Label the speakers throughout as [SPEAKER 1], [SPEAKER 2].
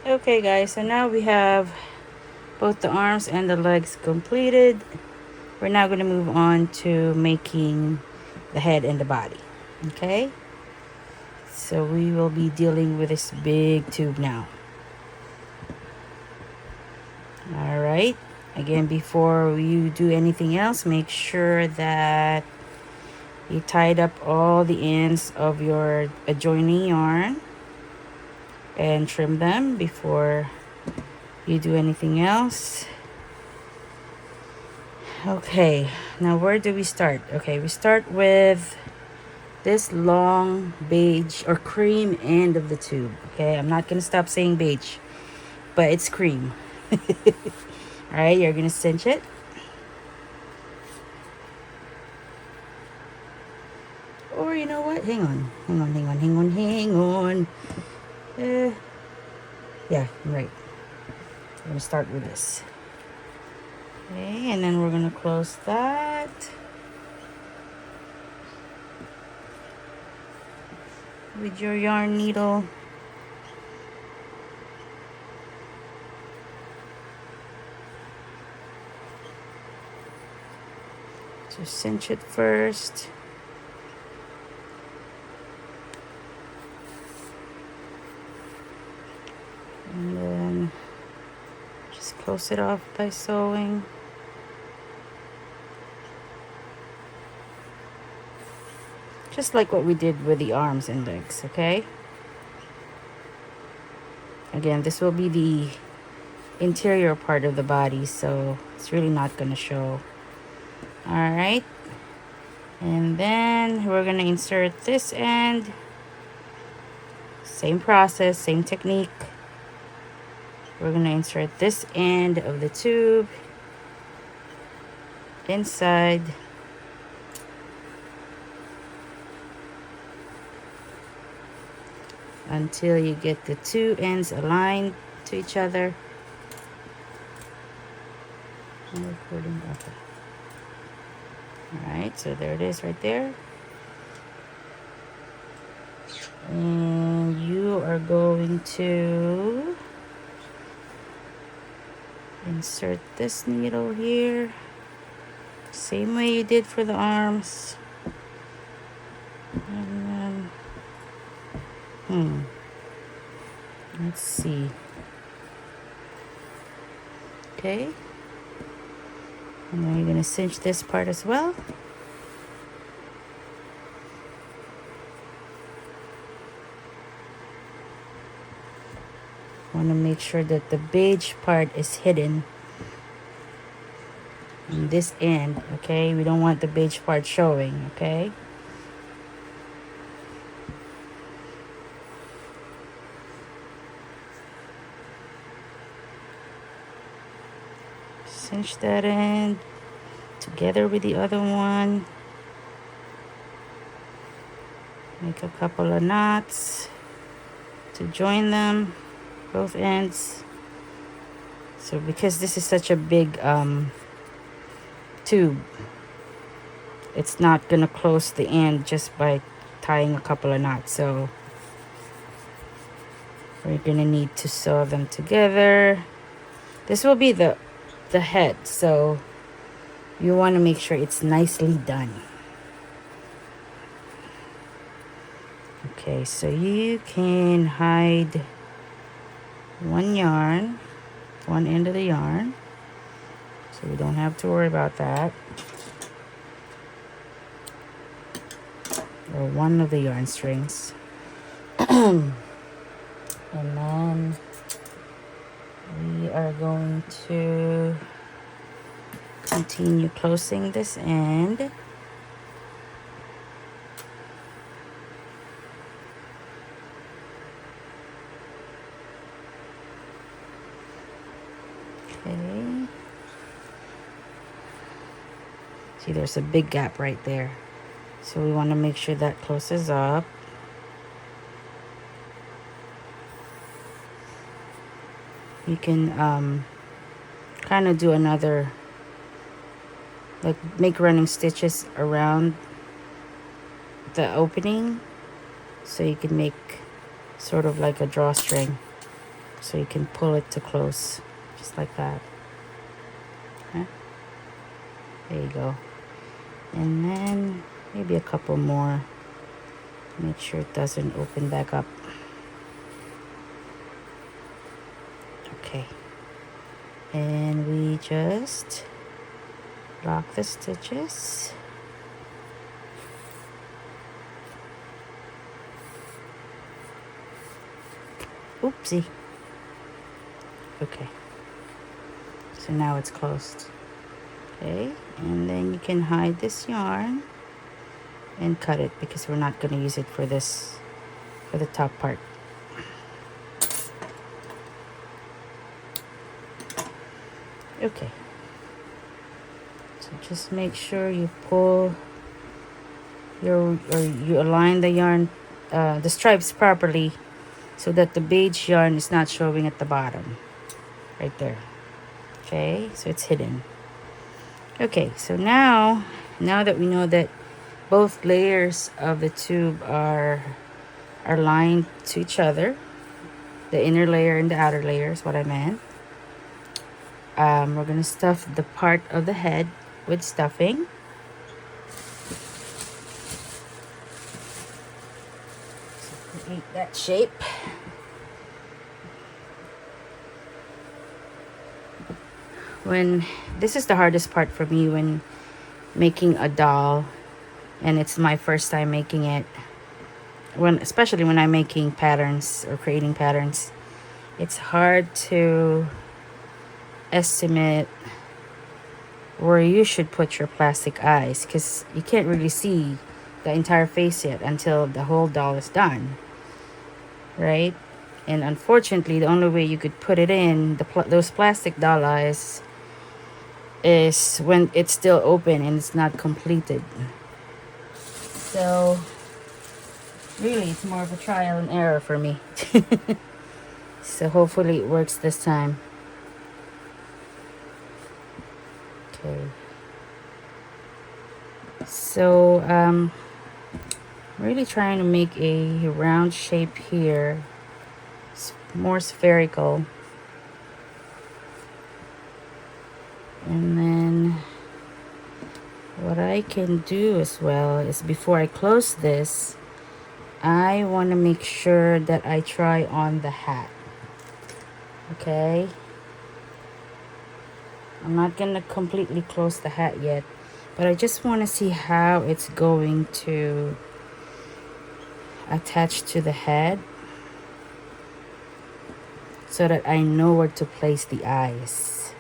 [SPEAKER 1] Okay guys, so now we have both the arms and the legs completed. We're now going to move on to making the head and the body. Okay, so we will be dealing with this big tube now. All right, again, before you do anything else, make sure that you tied up all the ends of your adjoining yarn and trim them before you do anything else. Okay, now where do we start? Okay, we start with this long beige or cream end of the tube. Okay, I'm not gonna stop saying beige, but it's cream. All right, you're gonna cinch it. Or you know what? Hang on. Yeah, I'm right. I'm gonna start with this. Okay, and then we're gonna close that. With your yarn needle. So cinch it first. And then just close it off by sewing. Just like what we did with the arms and legs, okay? Again, this will be the interior part of the body, so it's really not going to show. All right. And then we're going to insert this end. Same process, same technique. We're going to insert this end of the tube inside. Until you get the two ends aligned to each other. I'm recording. Okay. Alright, so there it is right there. And you are going to insert this needle here. Same way you did for the arms. And then, let's see. Okay. And then you're going to cinch this part as well. Want to make sure that the beige part is hidden in this end, okay? We don't want the beige part showing, okay? Cinch that end together with the other one. Make a couple of knots to join them, both ends. So because this is such a big tube, it's not gonna close the end just by tying a couple of knots. So we're gonna need to sew them together. This will be the head, so you want to make sure it's nicely done. Okay, so you can hide one end of the yarn, so we don't have to worry about that. Or one of the yarn strings. And then we are going to continue closing this end. Okay. See, there's a big gap right there. So we want to make sure that closes up. You can kind of do another, like make running stitches around the opening, so you can make sort of like a drawstring. so you can pull it to close, just like that. Okay. There you go. And then maybe a couple more. Make sure it doesn't open back up. Okay. And we just lock the stitches. Oopsie. Okay. So now it's closed. Okay. And then you can hide this yarn and cut it, because we're not going to use it for this, for the top part. Okay. So just make sure you pull or you align the yarn, the stripes properly, so that the beige yarn is not showing at the bottom. Right there. Okay, so it's hidden. Okay, so now that we know that both layers of the tube are lined to each other, the inner layer and the outer layer is what I meant. We're gonna stuff the part of the head with stuffing. So create that shape. This is the hardest part for me when making a doll, and it's my first time making it. Especially when I'm making patterns or creating patterns, it's hard to estimate where you should put your plastic eyes, because you can't really see the entire face yet until the whole doll is done, right? And unfortunately, the only way you could put it in those plastic doll eyes is when it's still open and it's not completed. So really, it's more of a trial and error for me. So hopefully it works this time. Okay. So I'm really trying to make a round shape here. It's more spherical. And then what I can do as well is, before I close this, I want to make sure that I try on the hat. Okay. I'm not going to completely close the hat yet, but I just want to see how it's going to attach to the head, so that I know where to place the eyes.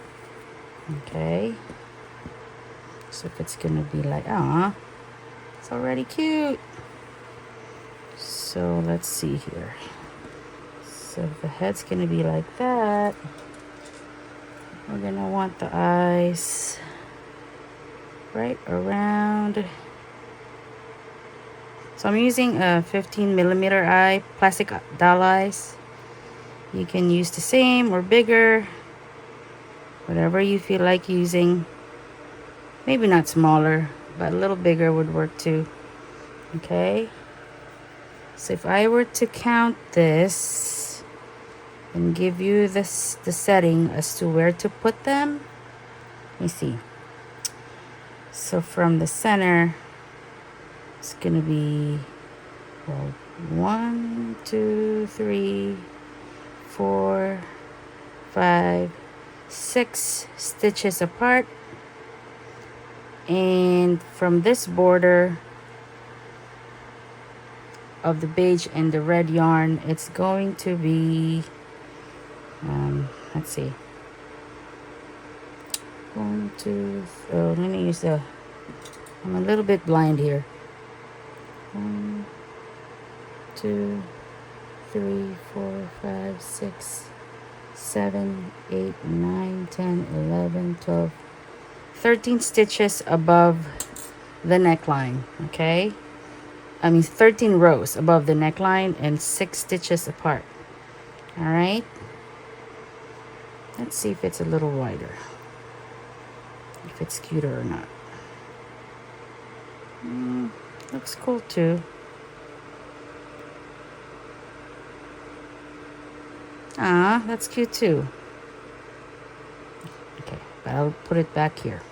[SPEAKER 1] Okay. So if it's going to be like, it's already cute. So let's see here. So if the head's going to be like that, we're going to want the eyes right around. So I'm using a 15mm eye, plastic doll eyes. You can use the same or bigger, whatever you feel like using. Maybe not smaller, but a little bigger would work too. Okay. So if I were to count this and give you the setting as to where to put them, let me see. So from the center, it's gonna be, well, 1, 2, 3, 4, 5, 6 stitches apart. And from this border of the beige and the red yarn, it's going to be, let's see, 1, 2, let me use I'm a little bit blind here. 1, 2, 3, 4, 5, 6, 7, 8, 9, 10, 11, 12, 13 stitches above the neckline. Okay, I mean 13 rows above the neckline and 6 stitches apart. All right, let's see if it's a little wider, if it's cuter or not. Looks cool too. Ah, that's cute too. Okay, but I'll put it back here.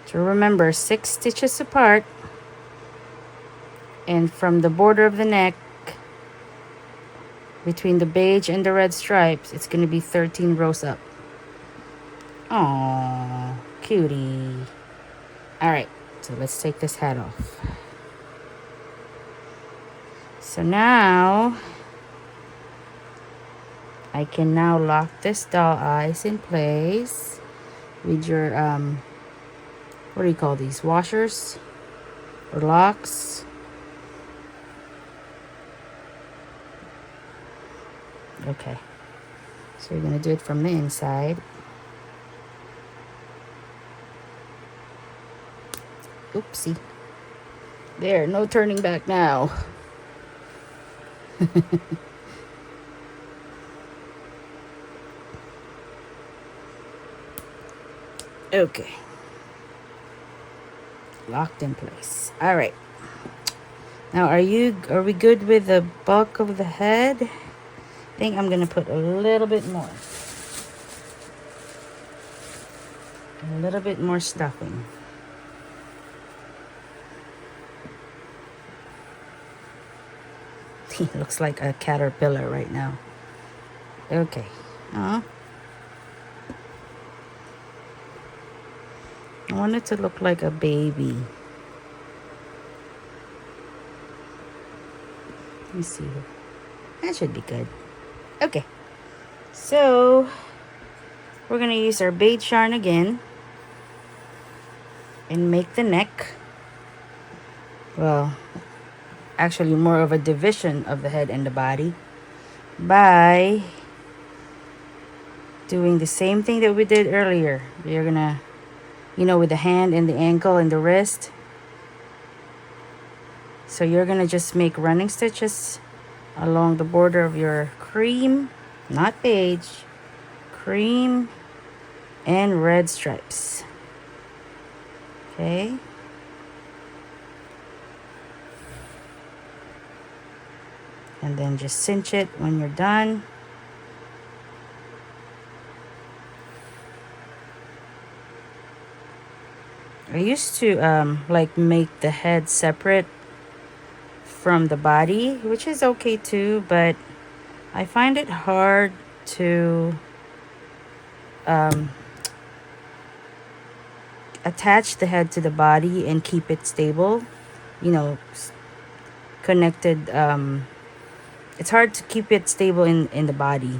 [SPEAKER 1] So remember, 6 stitches apart, and from the border of the neck between the beige and the red stripes, it's going to be 13 rows up. Oh, cutie. All right, so let's take this hat off. So now I can now lock this doll eyes in place with your what do you call these, washers or locks? Okay, so you're gonna do it from the inside. Oopsie. There, no turning back now. Okay. Locked in place. All right. Now, are we good with the bulk of the head? I think I'm gonna put a little bit more. A little bit more stuffing. He looks like a caterpillar right now. Okay. I want it to look like a baby. Let me see. That should be good. Okay. So, we're going to use our beige yarn again and make the neck. Well, actually more of a division of the head and the body by doing the same thing that we did earlier. You're going to, with the hand and the ankle and the wrist. So you're going to just make running stitches along the border of your cream, not beige, cream and red stripes. Okay. And then just cinch it when you're done. I used to like make the head separate from the body, which is okay too, but I find it hard to attach the head to the body and keep it stable, connected. It's hard to keep it stable in the body,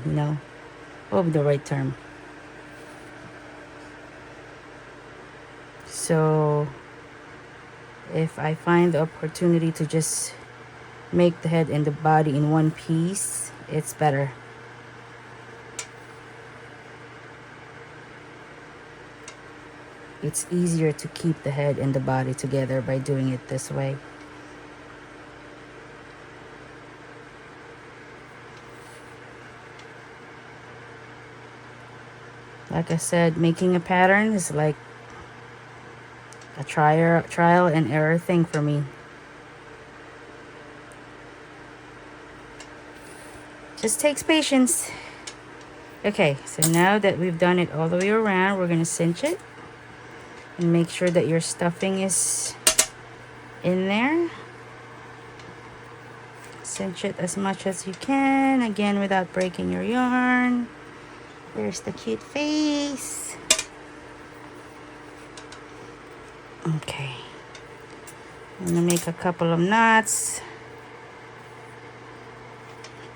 [SPEAKER 1] what would be the right term? So if I find the opportunity to just make the head and the body in one piece, it's better. It's easier to keep the head and the body together by doing it this way. Like I said, making a pattern is like a trial and error thing for me. Just takes patience. Okay, so now that we've done it all the way around, we're going to cinch it and make sure that your stuffing is in there. Cinch it as much as you can, again without breaking your yarn. There's the cute face. Okay, I'm gonna make a couple of knots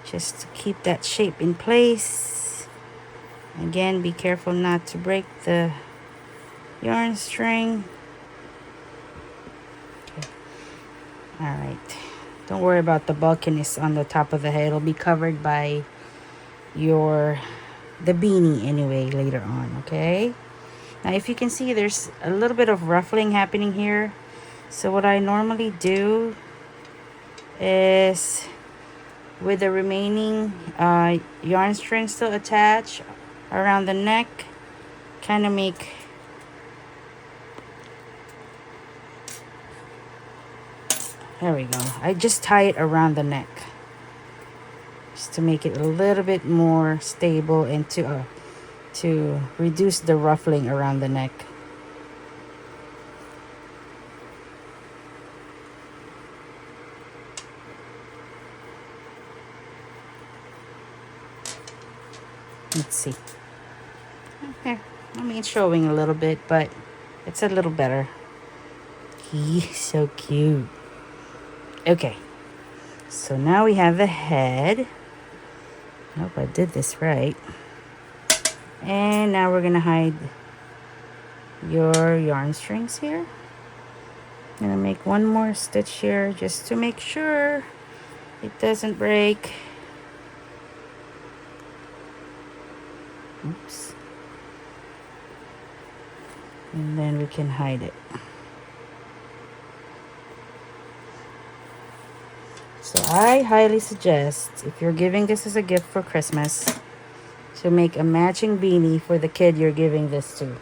[SPEAKER 1] just to keep that shape in place. Again, be careful not to break the yarn string. Okay. All right, don't worry about the bulkiness on the top of the head. It'll be covered by the beanie anyway later on. Okay, now if you can see, there's a little bit of ruffling happening here. So what I normally do is, with the remaining yarn string still attached around the neck, kind of make there we go. I just tie it around the neck just to make it a little bit more stable and to reduce the ruffling around the neck. Let's see. Okay, I mean, it's showing a little bit, but it's a little better. He's so cute. Okay, so now we have the head. I hope I did this right. And now we're gonna hide your yarn strings here. I'm gonna make one more stitch here just to make sure it doesn't break. Oops. And then we can hide it. So I highly suggest, if you're giving this as a gift for Christmas, to make a matching beanie for the kid you're giving this to.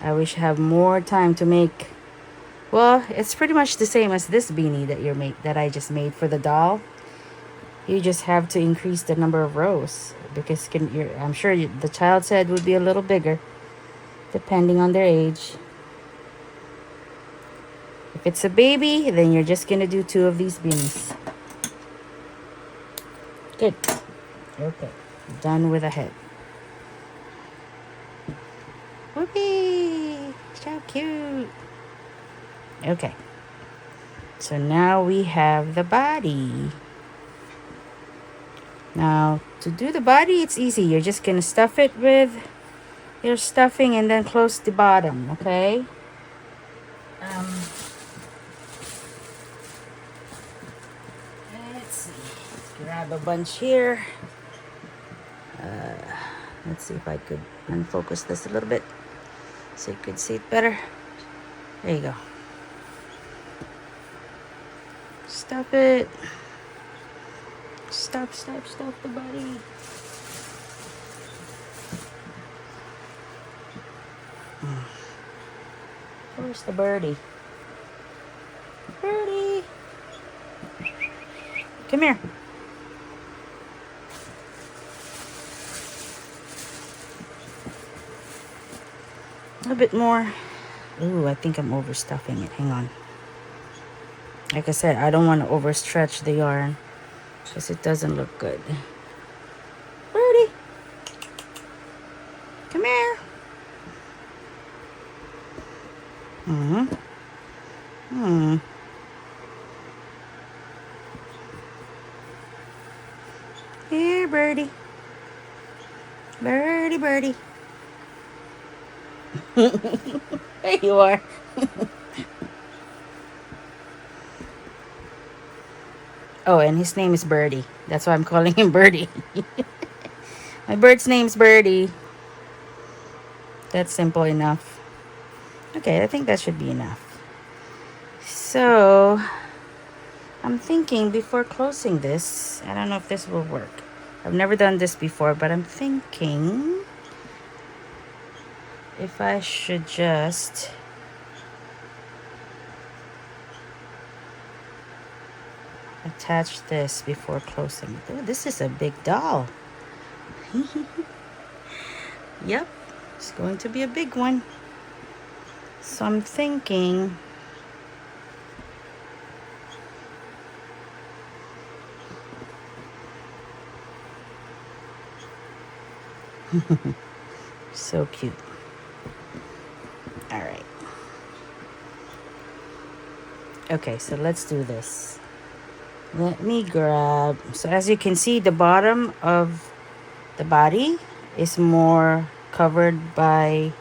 [SPEAKER 1] I wish I have more time to make. Well, it's pretty much the same as this beanie that I just made for the doll. You just have to increase the number of rows because I'm sure the child's head would be a little bigger depending on their age. If it's a baby, then you're just gonna do 2 of these beanies. Good. Okay, done with the head. Whoopee! So cute. Okay, so now we have the body. Now, to do the body, it's easy. You're just gonna stuff it with your stuffing and then close the bottom, okay? Let's see. Let's grab a bunch here. Let's see if I could unfocus this a little bit so you could see it better. There you go. Stuff it. Stuff the body. Where's the birdie? Birdie! Come here. A bit more. Ooh, I think I'm overstuffing it. Hang on. Like I said, I don't want to overstretch the yarn because it doesn't look good. Birdie! Come here. Here, birdie. Birdie. There you are. Oh, and his name is Birdie. That's why I'm calling him Birdie. My bird's name's Birdie. That's simple enough. Okay, I think that should be enough. So, I'm thinking before closing this, I don't know if this will work. I've never done this before, but I'm thinking if I should just attach this before closing. Oh, this is a big doll. Yep, it's going to be a big one. So I'm thinking so cute. All right. Okay, so let's do this. Let me grab. So as you can see, the bottom of the body is more covered by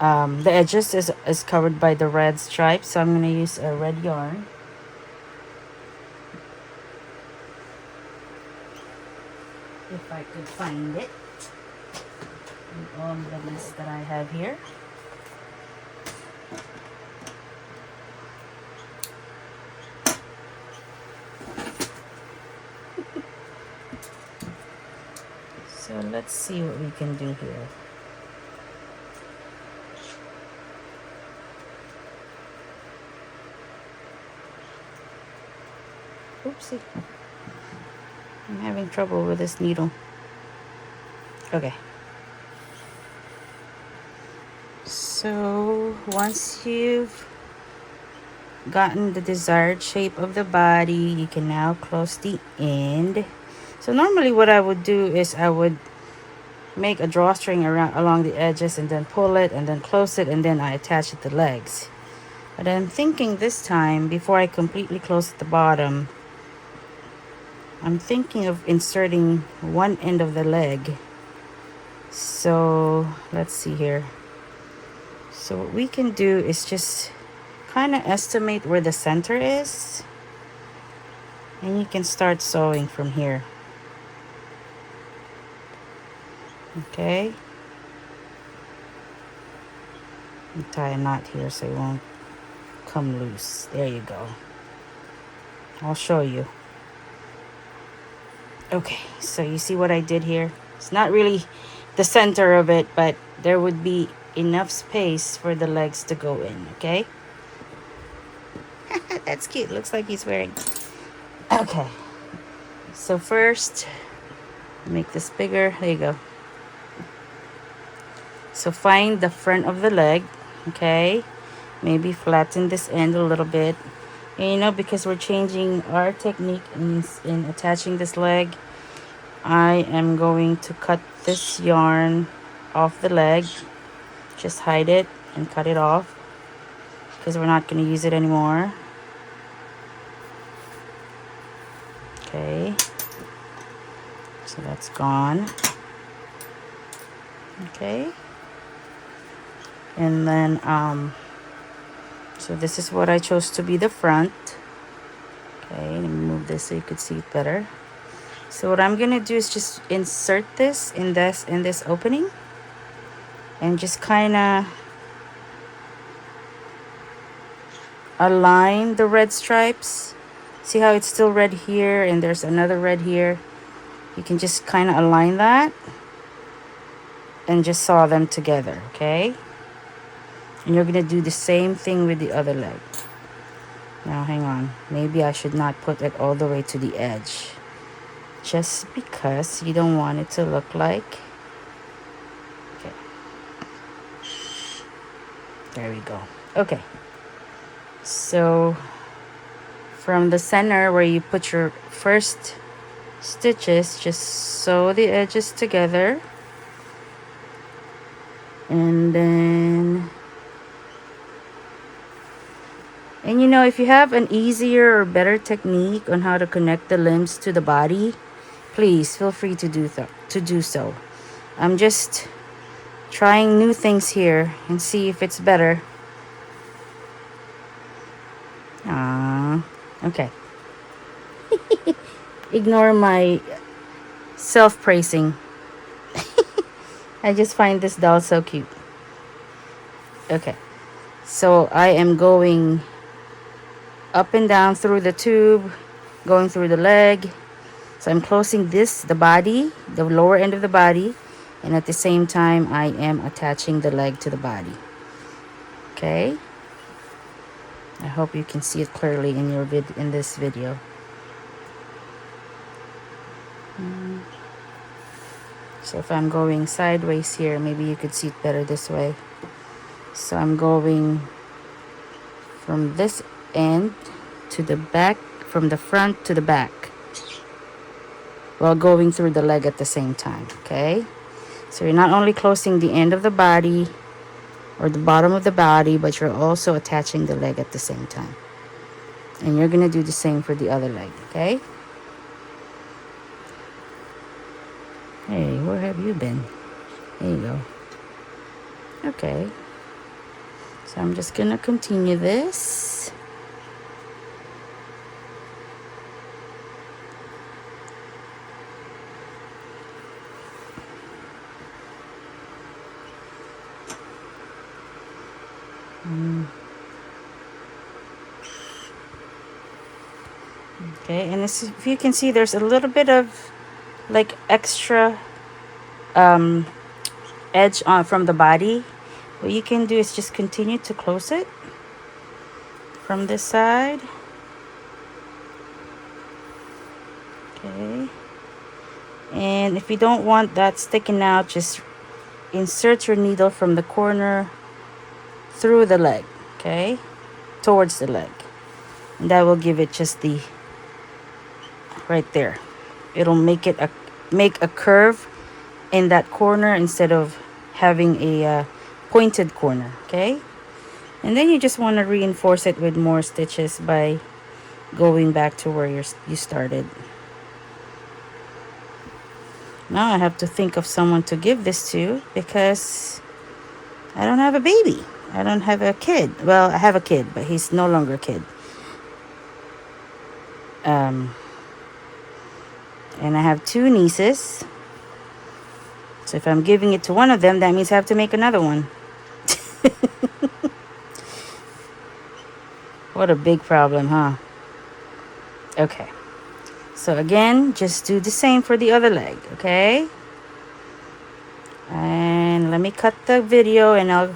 [SPEAKER 1] the edges is covered by the red stripes. So I'm going to use a red yarn. If I could find it. And all the list that I have here. So let's see what we can do here. Oopsie. I'm having trouble with this needle. Okay. So once you've gotten the desired shape of the body, you can now close the end. So normally what I would do is I would make a drawstring around along the edges and then pull it and then close it, and then I attach it to the legs. But I'm thinking this time, before I completely close at the bottom, I'm thinking of inserting one end of the leg. So let's see here. So what we can do is just kind of estimate where the center is, and you can start sewing from here. Okay, and tie a knot here so it won't come loose. There you go. I'll show you. Okay, so you see what I did here? It's not really the center of it, but there would be enough space for the legs to go in. Okay. That's cute. Looks like he's wearing. Okay, so first make this bigger. There you go. So find the front of the leg. Okay, maybe flatten this end a little bit, and you know, because we're changing our technique in attaching this leg, I am going to cut this yarn off the leg. Just hide it and cut it off because we're not going to use it anymore. Okay, so that's gone. Okay, and then so this is what I chose to be the front. Okay, let me move this so you could see it better. So what I'm gonna do is just insert this in this opening and just kind of align the red stripes. See how it's still red here and there's another red here? You can just kind of align that and just sew them together, okay? And you're gonna do the same thing with the other leg. Now hang on, maybe I should not put it all the way to the edge, just because you don't want it to look like. Okay, there we go. Okay, so from the center where you put your first stitches, just sew the edges together, and then you know, if you have an easier or better technique on how to connect the limbs to the body, please feel free to do so. I'm just trying new things here and see if it's better. Okay. Ignore my self-praising. I just find this doll so cute. Okay, so I am going up and down through the tube, going through the leg. So I'm closing the body, the lower end of the body, and at the same time I am attaching the leg to the body. Okay, I hope you can see it clearly in this video. So if I'm going sideways here, maybe you could see it better this way. So I'm going from this end to the back, from the front to the back, while going through the leg at the same time. Okay, so you're not only closing the end of the body or the bottom of the body, but you're also attaching the leg at the same time. And you're gonna do the same for the other leg. Okay, hey, where have you been? There you go. Okay, so I'm just gonna continue this. Okay, and if you can see, there's a little bit of like extra edge on from the body. What you can do is just continue to close it from this side. Okay. And if you don't want that sticking out, just insert your needle from the corner through the leg, okay, towards the leg, and that will give it just the right there. It'll make it make a curve in that corner instead of having a pointed corner, okay. And then you just want to reinforce it with more stitches by going back to where you started. Now I have to think of someone to give this to because I don't have a baby. I don't have a kid. Well, I have a kid, but he's no longer a kid. And I have 2 nieces. So if I'm giving it to one of them, that means I have to make another one. What a big problem, huh? Okay. So again, just do the same for the other leg, okay? And let me cut the video and I'll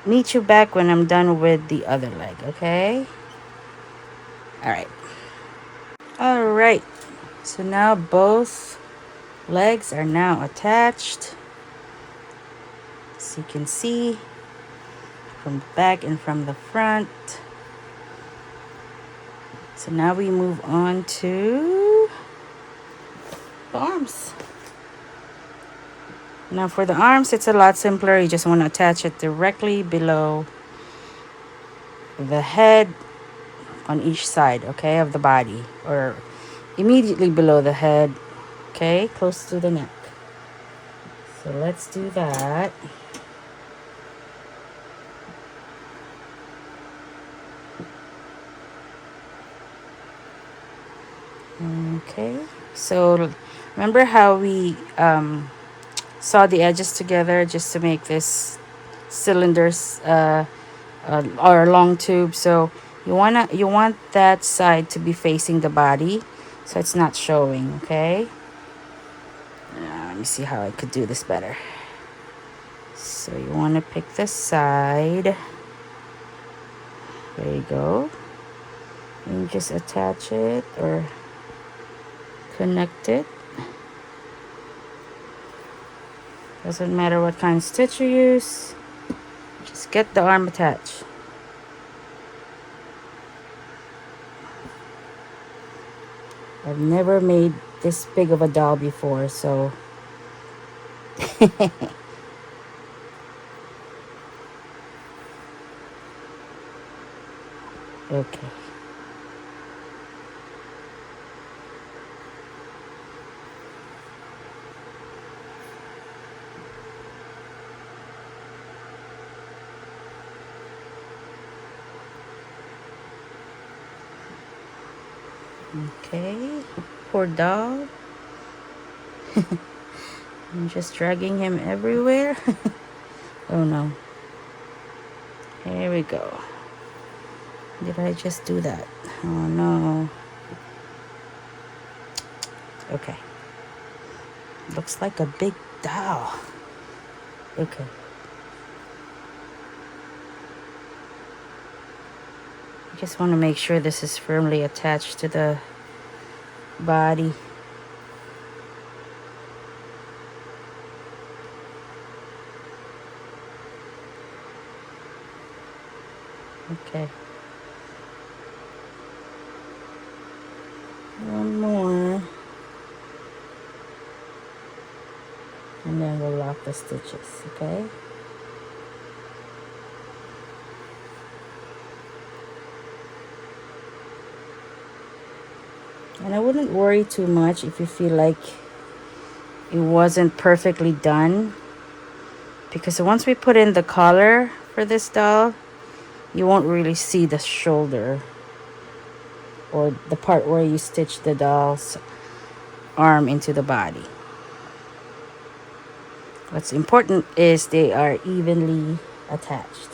[SPEAKER 1] meet you back when I'm done with the other leg, okay? All right. So now both legs are now attached. So you can see from the back and from the front. So now we move on to the arms. Now for the arms, it's a lot simpler. You just want to attach it directly below the head on each side, okay, of the body, or immediately below the head, okay, close to the neck. So let's do that. Okay, so remember how we saw the edges together just to make this cylinders or long tube? So you want that side to be facing the body so it's not showing, okay? Let me see how I could do this better. So you want to pick the side. There you go. And just attach it or connect it. Doesn't matter what kind of stitch you use. Just get the arm attached. I've never made this big of a doll before, so okay. Okay, poor dog. I'm just dragging him everywhere. Oh no. Here we go. Did I just do that? Oh no. Okay. Looks like a big doll. Okay. Just want to make sure this is firmly attached to the body. Okay. One more. And then we'll lock the stitches, okay? And I wouldn't worry too much if you feel like it wasn't perfectly done, because once we put in the collar for this doll, you won't really see the shoulder or the part where you stitch the doll's arm into the body. What's important is they are evenly attached.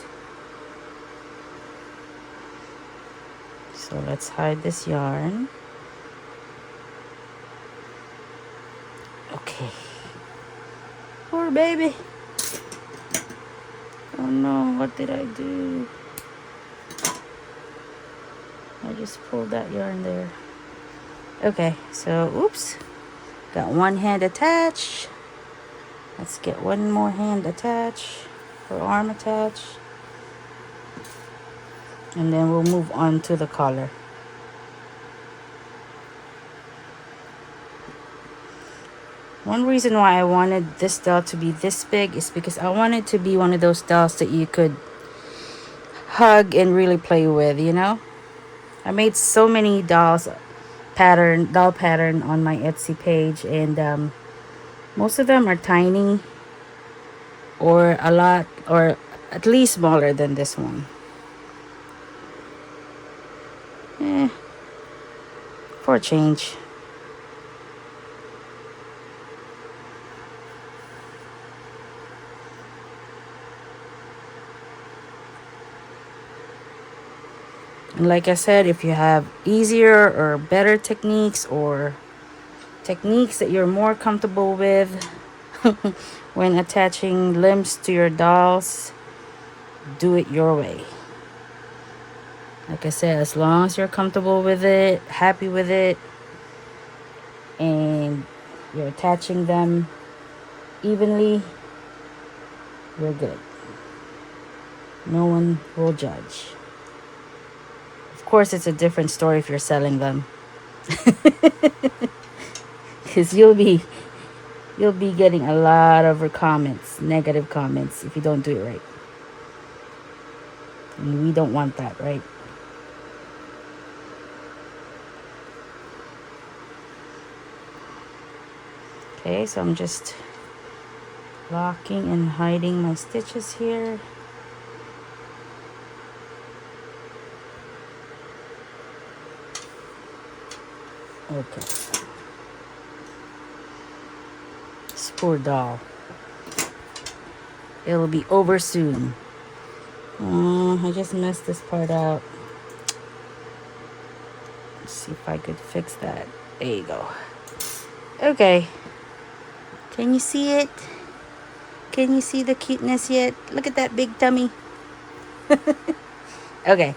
[SPEAKER 1] So let's hide this yarn. Okay. Poor baby. Oh no, what did I do? I just pulled that yarn there. Okay, so oops, got one hand attached. Let's get one more hand attached, or arm attached, and then we'll move on to the collar. One reason why I wanted this doll to be this big is because I wanted to be one of those dolls that you could hug and really play with, you know? I made so many doll pattern on my Etsy page, and most of them are tiny or a lot, or at least smaller than this one. Eh, for a change. And like I said, if you have easier or better techniques, or techniques that you're more comfortable with when attaching limbs to your dolls, do it your way. Like I said, as long as you're comfortable with it, happy with it, and you're attaching them evenly, you're good. No one will judge. Of course, it's a different story if you're selling them. Because you'll be getting a lot of comments, negative comments, if you don't do it right. And we don't want that, right? Okay, so I'm just locking and hiding my stitches here. Okay. This poor doll. It'll be over soon. I just messed this part out. Let's see if I could fix that. There you go. Okay. Can you see it? Can you see the cuteness yet? Look at that big tummy. Okay.